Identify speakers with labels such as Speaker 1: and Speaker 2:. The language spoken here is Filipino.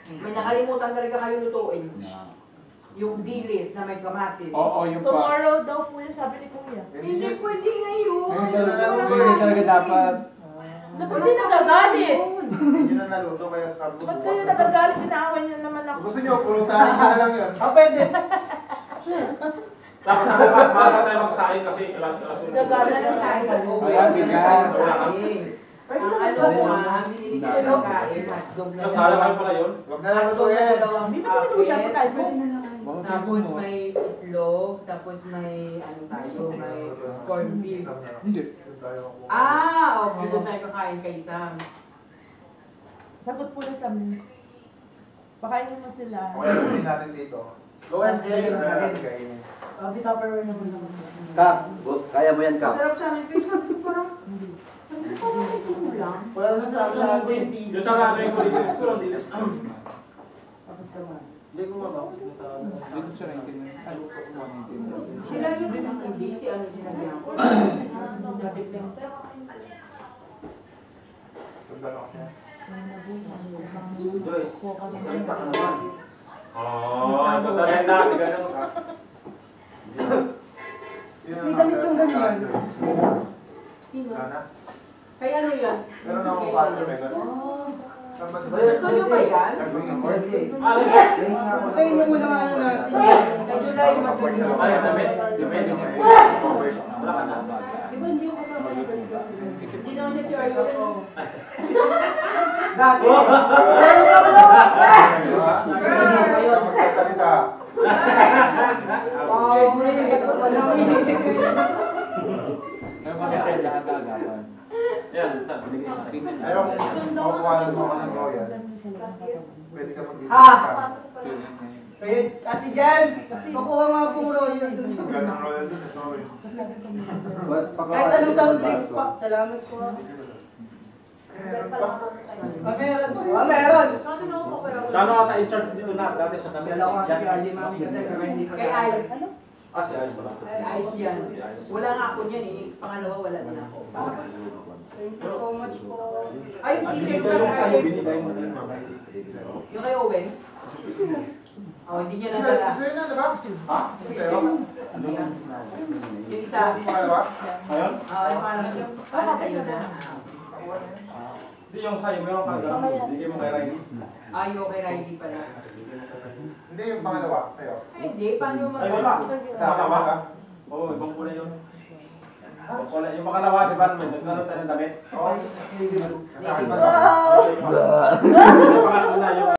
Speaker 1: May nakalimutan talaga kayo lutuin. Yung dilis na may kamatis.
Speaker 2: Oo, yung pa.
Speaker 3: Tomorrow daw po yun, sabi ni Kuya.
Speaker 1: Hindi pwede ngayon.
Speaker 2: Hindi talaga dapat.
Speaker 3: Dapat din nagagalit.
Speaker 4: Hindi na naluto kaya sa karbo.
Speaker 3: Ba't kayo nagagalit? Inaawan niyo naman ako.
Speaker 4: Gusto nyo, pulutan nyo na lang yun.
Speaker 1: Pwede.
Speaker 5: Dapat maaga tayo magsahin kasi
Speaker 3: Nagagalit na tayo.
Speaker 2: Ayan, bigas.
Speaker 1: Binili ko ng kain. Hotdog na
Speaker 5: Nasala kayo pala yun?
Speaker 4: Huwag na lang lutuin.
Speaker 3: Hindi pa kami siya pagkain mo.
Speaker 1: Tapos may itlog, tapos may ano tayo, may corned beef.
Speaker 2: Hindi.
Speaker 1: Okay, doon tayo kakain kay Sam.
Speaker 3: Sagot po na sa amin. Pakainin mo sila.
Speaker 4: Okay, lutuin natin dito.
Speaker 6: Kak, kaya mo yan, Kak.
Speaker 1: Masarap sa amin, Chris. Parang, hindi ko lang.
Speaker 5: Wala na sa atin. Yung sa nanay ko dito. Sulong dito.
Speaker 1: Tapos naman.
Speaker 5: Hindi ko mabaw.
Speaker 2: Dito siya 19. Ano po sa 19?
Speaker 1: Sila yung hindi, si ano sinabihan ko.
Speaker 5: Joyce. Ito talaga. Ganun ka.
Speaker 1: May damit yung ganyan. Sino? Kaya ano yun?
Speaker 4: Meron akong pasta, Megan.
Speaker 1: Gusto nyo ba yan? Kainin mo naman ano natin. Kay July matulog.
Speaker 5: Ay, damit. Depende mo. Wala ka na.
Speaker 1: Di ba hindi yung kasama yung hindi naman niya si Arlo. Dati. Meron ka mo!
Speaker 4: Magsasalita.
Speaker 1: May nagkataon pa namin.
Speaker 2: May mga lahat-agapan.
Speaker 5: Yan.
Speaker 4: Ayaw, makukuha lang mo ako ng royal. Pwede ka mag-ibig
Speaker 1: Ha?
Speaker 4: sa
Speaker 1: Kaya, Ate Jans, makuha nga pong royal dun sa
Speaker 4: ganang royal dun, sorry.
Speaker 1: kahit anong sound drinks pa. Salamat po.
Speaker 4: Meron pa.
Speaker 1: Meron po. Meron.
Speaker 5: Saan ata in-charge dito na? Dati sa kami.
Speaker 1: Kay Ice.
Speaker 5: Ah, si Ayos pala.
Speaker 1: Kay Ice yan. Wala nga ako niyan eh. Pangalawa, wala din ako. Thank you so much po. Ay, yung teacher ko
Speaker 5: Yung sa'yo,
Speaker 1: na
Speaker 5: binigay mo din.
Speaker 1: yung kay Owen. Hindi niya nadala.
Speaker 4: Ito yun na, diba?
Speaker 5: Ha?
Speaker 4: Ito yun.
Speaker 1: Yung isa.
Speaker 4: Pangalawa?
Speaker 5: Ayun?
Speaker 1: Yung parang siya. Parang kayo na.
Speaker 5: Hindi yung sa'yo, meron ka lang. Bigay mo kay Riley.
Speaker 1: Yung kay Riley pala.
Speaker 4: Hindi yung pangalawa. Tayo.
Speaker 1: Hindi, paano mo
Speaker 5: Ay, wala.
Speaker 4: Sa pangalawa ka?
Speaker 5: Oo, ibang kulay yun. Ibang kulay. Yung pangalawa, di ba? Nagkaroon tayo ng damit.
Speaker 4: Oo.
Speaker 1: Wow!
Speaker 4: Sa akin pa.
Speaker 5: Yung pangatlo na yung